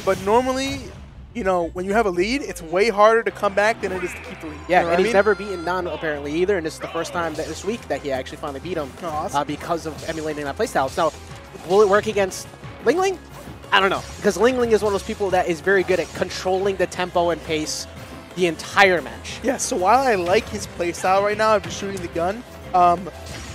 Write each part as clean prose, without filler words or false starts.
but normally, you know, when you have a lead, it's way harder to come back than it is to keep the lead. Yeah, you know and he's I mean? never beaten Nan apparently either, and this is the first time that this week that he actually finally beat him awesome. because of emulating that playstyle. So, will it work against Ling? I don't know, because Ling is one of those people that is very good at controlling the tempo and pace the entire match. Yeah, so while I like his playstyle right now of just shooting the gun,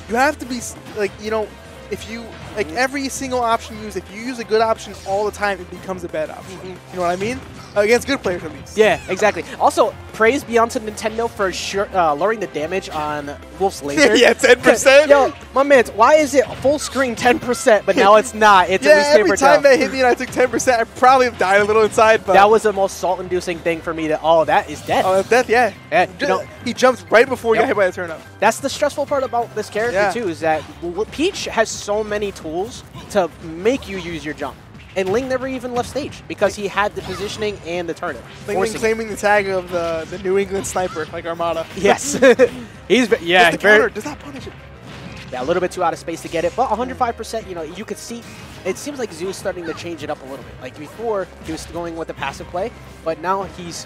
you have to be, like, you know, if you, like, every single option you use, if you use a good option all the time, it becomes a bad option. You know what I mean? Against good players, at least. Yeah, exactly. Also, praise be unto Nintendo for lowering the damage on Wolf's laser. Yeah, 10%. Yo, my man, why is it full screen 10%, but now it's not? It's yeah, at least every time that hit me and I took 10%, I probably have died a little inside. But that was the most salt-inducing thing for me. That that is death. Oh, that's death. Yeah. You know, he jumped right before he got hit by the turn-up. That's the stressful part about this character too, is that Peach has so many tools to make you use your jump. And Ling never even left stage because he had the positioning and the turnip. Ling claiming the tag of the New England sniper, like Armada. Yes. He's counter does not punish it. Yeah, a little bit too out of space to get it, but 105%, you know, you could see, it seems like Zoo is starting to change it up a little bit. Like before, he was going with the passive play, but now he's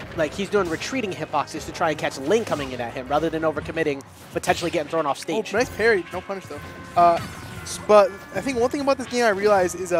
doing retreating hitboxes to try and catch Ling coming in at him rather than overcommitting, potentially getting thrown off stage. Oh, nice parry, no punish though. But I think one thing about this game I realized is,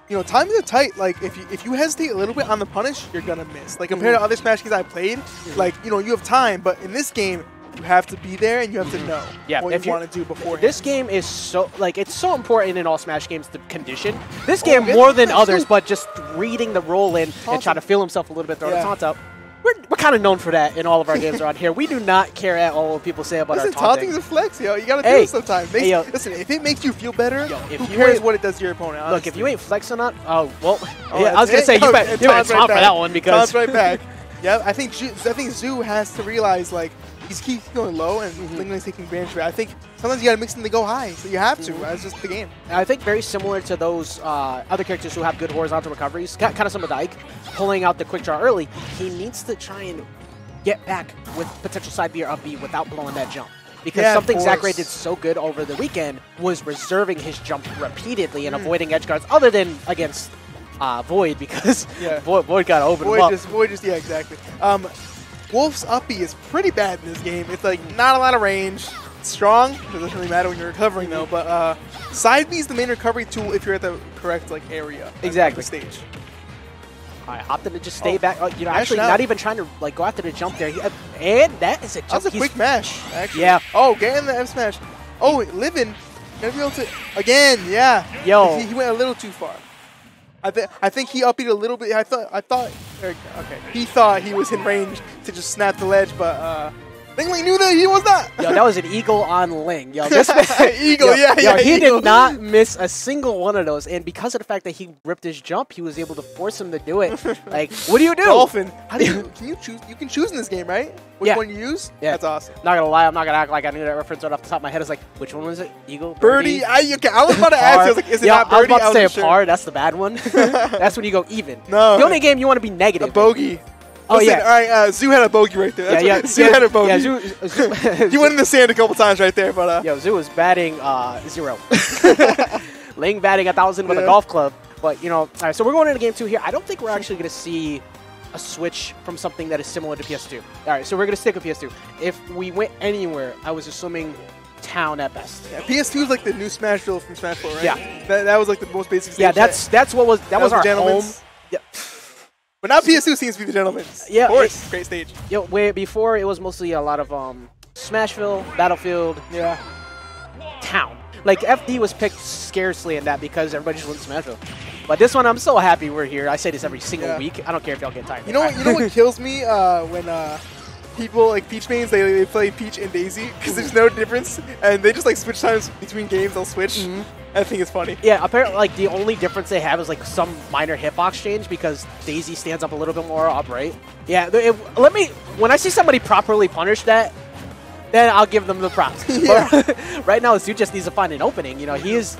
you know, timings are tight. Like if you hesitate a little bit on the punish, you're gonna miss. Like compared to other Smash games I played, like, you know, you have time, but in this game, you have to be there and you have to know what you want to do before. This game is so, like, it's so important in all Smash games to condition. This game more than others, but just reading the roll in and trying to feel himself a little bit, throw the taunt out. We're kind of known for that in all of our games around here. We do not care at all what people say about our taunting. Taunting's a flex, yo. You gotta do it sometimes. Listen, if it makes you feel better, who cares what it does to your opponent? Honestly. Look, if you ain't flexing on, I was gonna say you better taunt for that one because taunts right back. Yeah, I think Zoo has to realize, like, he's keeps going low and Ling Ling's taking advantage of it. I think sometimes you gotta mix them to go high, so you have to. That's just the game. I think very similar to those other characters who have good horizontal recoveries, kind of some of Dyke, pulling out the quick draw early, he needs to try and get back with potential side B or up B without blowing that jump. Because something Zachary did so good over the weekend was reserving his jump repeatedly and avoiding edge guards, other than against Void, because Void got open. Void just, yeah, exactly. Wolf's up B is pretty bad in this game. It's like not a lot of range. Strong, it doesn't really matter when you're recovering though, but side B is the main recovery tool if you're at the correct, like, area. Exactly. The stage. All right, opted to just stay back. You know, actually not even trying to, like, go after the jump there. And that is a jump. That was a quick mash, actually. Yeah. Oh, getting the F smash. Oh, living. Gonna be able to again. Yeah. Yo. He went a little too far. I think he up-beat a little bit. I thought. Okay. He thought he was in range to just snap the ledge, but Ling knew that he was not. Yo, that was an eagle on Ling. Yo, this eagle, he eagle. did not miss a single one of those, and because of the fact that he ripped his jump, he was able to force him to do it. Like, what do you do? Dolphin. How do you? Can you choose? You can choose in this game, right? Which one you use? Yeah, that's awesome. Not gonna lie, I'm not gonna act like I knew that reference right off the top of my head. I was like, which one was it? Eagle, birdie. I was about to ask. I was like, is it not birdie? I was about to say a par. That's the bad one. That's when you go even. No. The only game you want to be negative. A bogey. Oh, listen, all right, Zoo had a bogey right there. Zoo had a bogey. Yeah, Zoo he went in the sand a couple times right there, but Yo, Zoo was batting 0. Ling batting 1,000 with a golf club. But, you know, all right, so we're going into game 2 here. I don't think we're actually going to see a switch from something that is similar to PS2. All right, so we're going to stick with PS2. If we went anywhere, I was assuming town at best. Yeah, PS2 is like the new Smashville from Smash 4, right? Yeah. That was like the most basic stage. Yeah, that was our home. Yeah. But now PS2 seems to be the gentleman's. Yeah, of course, great stage. Yeah, where before it was mostly a lot of Smashville, Battlefield, town. Like FD was picked scarcely in that because everybody just went to Smashville. But this one, I'm so happy we're here. I say this every single week. I don't care if y'all get tired. You know what kills me when people like Peach mains they play Peach and Daisy because there's no difference and they just like switch times between games. They'll switch. I think it's funny. Yeah, apparently, like, the only difference they have is, like, some minor hitbox change because Daisy stands up a little bit more upright. Yeah, when I see somebody properly punish that, then I'll give them the props. But right now, Zoo just needs to find an opening. You know, he has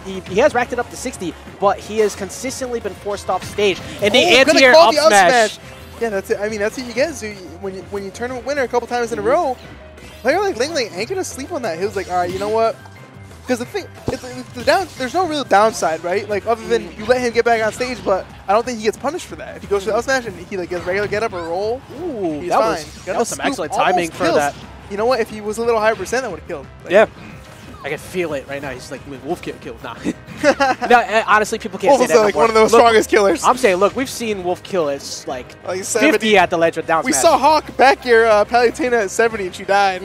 racked it up to 60, but he has consistently been forced off stage. And the anti-air up smash. Yeah, that's it. I mean, that's what you get, Zoo. When you tournament winner a couple times in a row, a player like Ling ain't gonna sleep on that. He was like, all right, you know what? because the thing, there's no real downside, right? Like other than you let him get back on stage, but I don't think he gets punished for that. If he goes to the up smash and he like gets regular get up or roll, ooh, he's that fine. that was some excellent timing for that. You know what? If he was a little higher percent, that would have killed. Like, yeah. I can feel it right now. He's like, Wolf kill. Nah. No, honestly, people can't say that. Wolf is like one of the strongest killers. I'm saying, look, we've seen Wolf kill at like 70. 50 at the ledge with down smash. We saw Hawk back here, Palutena at 70 and she died.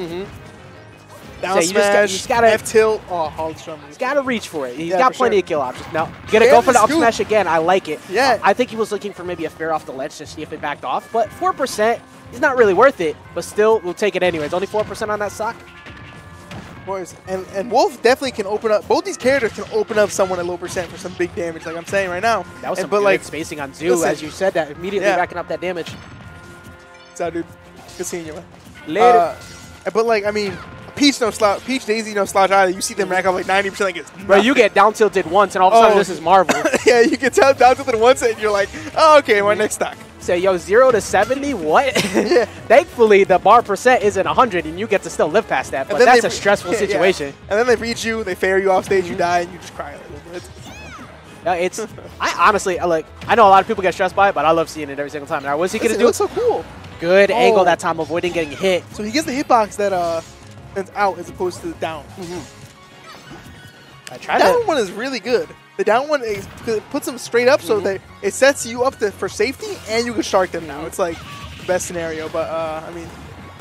Down smash, you just gotta F tilt. Oh, Hogstrom. He's got to reach for it. He's got plenty of kill options. Now, you got to go for the up smash again. I like it. Yeah. I think he was looking for maybe a fair off the ledge to see if it backed off. But 4% is not really worth it. But still, we'll take it anyways. Only 4% on that stock. And Wolf definitely can open up. Both these characters can open up someone at low percent for some big damage, like I'm saying right now. That was some good spacing on Zoo, as you said that, immediately racking up that damage. What's up, dude? Good seeing you, man. Later. But like, I mean, Peach no slouch, Peach Daisy no slouch either. You see them rack up like 90%. Like it's bro, you get down tilted once, and all of a sudden this is Marvel. Yeah, you get down tilted once, and you're like, oh, okay, my next stock. Say, yo, 0 to 70, what? Yeah. Thankfully, the bar percent isn't 100, and you get to still live past that. But that's a stressful situation. Yeah. And then they reach you, they fair you off stage, you die, and you just cry a little bit. It's I honestly like. I know a lot of people get stressed by it, but I love seeing it every single time. Now, what's he gonna do? It looks so cool. Good angle that time, avoiding getting hit. So he gets the hitbox that's out as opposed to the down. I tried that one is really good. The down one puts them straight up, so that it sets you up for safety, and you can shark them now. It's like the best scenario. But I mean,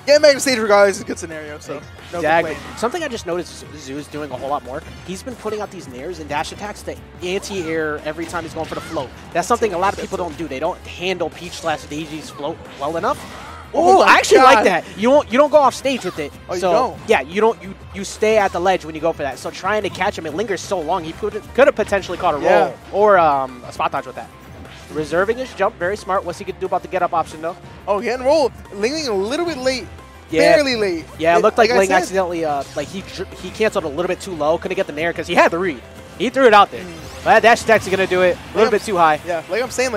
getting back to stage regardless is a good scenario. So no complaint. Something I just noticed Zoo's doing a whole lot more. He's been putting out these nairs and dash attacks that anti-air every time he's going for the float. That's something a lot of people don't do. They don't handle Peach/Daisy's float well enough. Oh, I actually like that. You don't go off stage with it. Oh, so, you don't? Yeah, you stay at the ledge when you go for that. So trying to catch him, it lingers so long, he could have potentially caught a roll or a spot dodge with that. Reserving his jump, very smart. What's he going to do about the get-up option, though? Oh, he hadn't rolled. Ling a little bit late. Yeah. Barely late. Yeah, it looked like Ling accidentally, he canceled a little bit too low. Couldn't get the nair because he had the read. He threw it out there. But that dash attack's going to do it a little bit too high. Yeah, like I'm saying,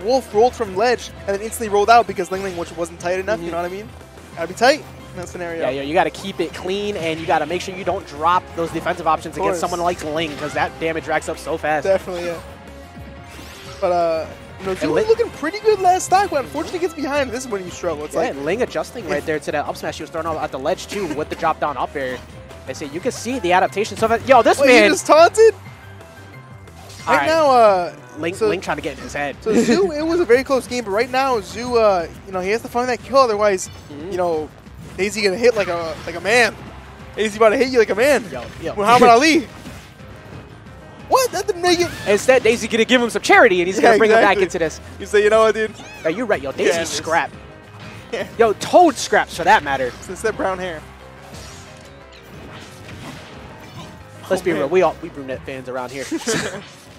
Wolf rolled from ledge and then instantly rolled out because Ling which wasn't tight enough, you know what I mean? Gotta be tight in that scenario. Yeah, you gotta keep it clean and you gotta make sure you don't drop those defensive options against someone like Ling because that damage racks up so fast. Definitely, yeah. But, Drew was looking pretty good last stock, but unfortunately gets behind. This is when you struggle. It's like Ling adjusting right there to that up smash he was throwing out at the ledge too with the drop down up air. I say you can see the adaptation. So that, yo, this man he just taunted. Right now, Ling trying to get in his head. So Zoo, it was a very close game, but right now Zoo, he has to find that kill. Otherwise, Daisy gonna hit like a man. Daisy about to hit you like a man. Yo. Muhammad Ali. What? That didn't make it. Instead, Daisy gonna give him some charity, and he's gonna bring him back into this. You say, you know what, dude? Yo, you're right, yo. Daisy's scrap. Yo, Toad scraps for that matter. Since that brown hair. Let's be real. We brunette fans around here.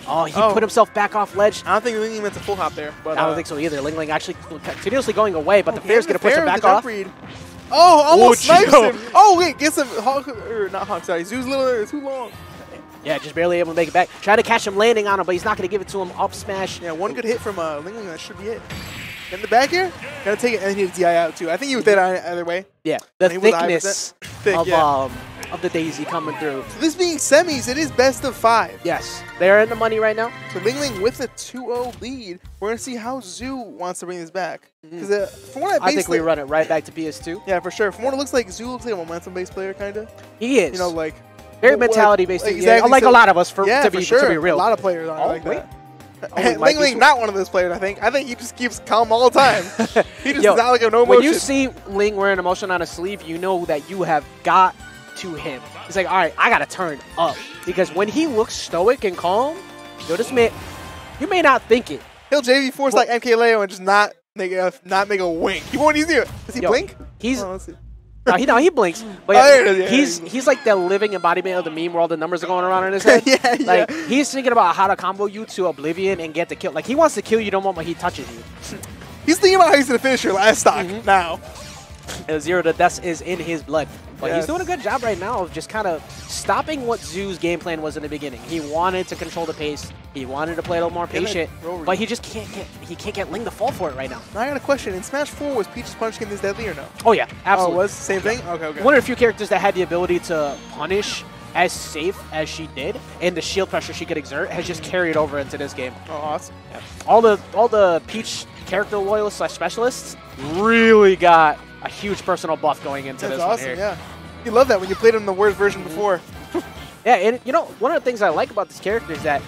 Oh, he put himself back off ledge. I don't think Ling meant to full hop there. But I don't think so either. Ling actually continuously going away, but the fair's going to push him back off. Oh, almost snipes him. Oh, wait, gets him. Not Hawk, sorry. Zoo's a little too long. Yeah, just barely able to make it back. Try to catch him landing on him, but he's not going to give it to him. Up smash. Yeah, one good hit from Ling that should be it. In the back here, gotta take it, and he hit DI out too. I think he was dead on it either way. Yeah, the thickness of the Daisy coming through. So this being semis, it is best of 5. Yes, they're in the money right now. So Ling with a 2-0 lead. We're gonna see how Zoo wants to bring this back. Because from what I think we run it right back to PS2. Yeah, for sure. From what it looks like, Zoo looks like a momentum-based player, kind of. He is. Very mentality-based. Exactly. Like a lot of us, to be real. A lot of players aren't like that. Ling not one of those players, I think. I think he just keeps calm all the time. He just is not like a no motion. When you see Ling wearing a motion on his sleeve, you know that you have got to him. He's like, all right, I got to turn up. Because when he looks stoic and calm, yo, this man, you may not think it. He'll JV force like MKLeo and just not make a wink. He won't even do it. Does he blink? Let's see. No, he blinks. But he's like the living embodiment of the meme where all the numbers are going around in his head. He's thinking about how to combo you to oblivion and get the kill. Like, he wants to kill you the moment he touches you. He's thinking about how he's going to finish your last stock now. 0 to death is in his blood. But he's doing a good job right now of just kind of stopping what Zoo's game plan was in the beginning. He wanted to control the pace. He wanted to play a little more patient. But he just can't get Ling to fall for it right now. Now I got a question. In Smash 4, was Peach's punish game this deadly or no? Oh, yeah. Absolutely. Oh, it was? Same thing? Okay. One of the few characters that had the ability to punish as safe as she did, and the shield pressure she could exert has just carried over into this game. Oh, awesome. Yeah. All the Peach character loyalists / specialists really got a huge personal buff going into this awesome, one here. Yeah. You love that when you played him in the worst version before. Yeah, and you know, one of the things I like about this character is that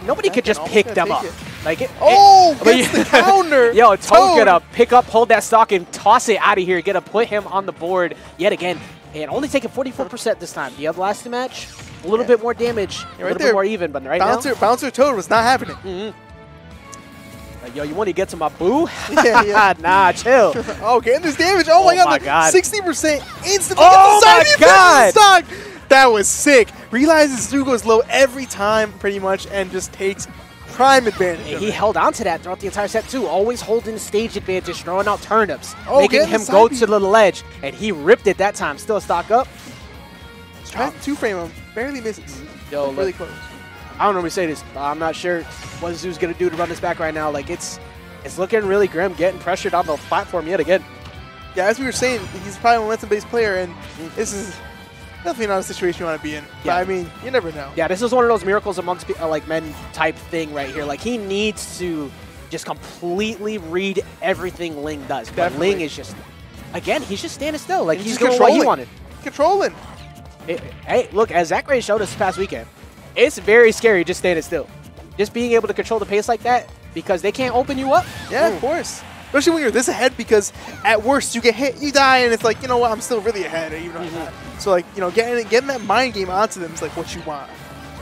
nobody could just pick them up. Like gets the counter. Yo, Toad gonna pick up, hold that stock, and toss it out of here. Gonna put him on the board yet again, and only taking 44% this time. The other last match, a little bit more damage, a little bit more even, but right now, Bouncer Toad was not happening. Yo, you want to get to my boo? Yeah. Nah, chill. Oh, getting this damage. Oh my god. 60% instantly. Oh my god. Stock. That was sick. Realizes Zoo goes low every time, pretty much, and just takes prime advantage. He held on to that throughout the entire set, too. Always holding stage advantage, throwing out turnips, Oh, making him go to the ledge. And he ripped it that time. Still a stock up. Tries to two-frame him. Barely misses. Yo, really close. I don't normally say this, but I'm not sure what Zoo's going to do to run this back right now. Like, it's looking really grim, getting pressured on the platform yet again. Yeah, as we were saying, he's probably a momentum-based player, and this is definitely not a situation you want to be in. But, I mean, you never know. Yeah, this is one of those miracles amongst like men type thing right here. Like, he needs to just completely read everything Ling does. But Ling is just, again, he's just standing still. Like, he's doing what he wanted. Controlling. Hey, look, as Zach Ray showed us this past weekend, it's very scary just standing still. Just being able to control the pace like that because they can't open you up. Yeah, of course. Especially when you're this ahead, because at worst you get hit, you die, and it's like, you know what, I'm still really ahead, even though I'm not. So, like, you know, getting that mind game onto them is like what you want.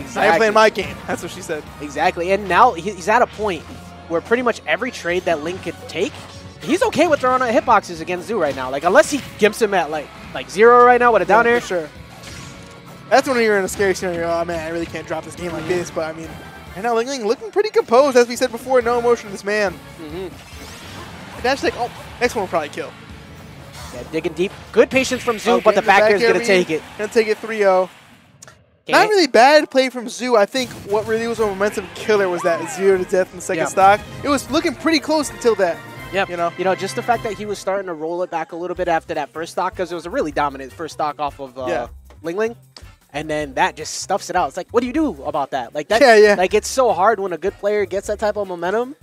Exactly. I'm playing my game. That's what she said. Exactly. And now he's at a point where pretty much every trade that Ling could take, he's okay with throwing out hitboxes against Zoo right now. Like, unless he gimps him at like 0 right now with a down air. For sure. That's when you're in a scary scenario. Oh man, I really can't drop this game like this. But I mean, right now Ling looking pretty composed, as we said before. No emotion to this man. Dash like, oh, next one will probably kill. Yeah, digging deep. Good patience from Zoo, but the back air is going to take it. Going to take it 3-0. Not really bad play from Zoo. I think what really was a momentum killer was that 0 to death in the second stock. It was looking pretty close until that. Yeah, you know, just the fact that he was starting to roll it back a little bit after that first stock, because it was a really dominant first stock off of Ling. And then that just stuffs it out. It's like, what do you do about that? Like that. Like, it's so hard when a good player gets that type of momentum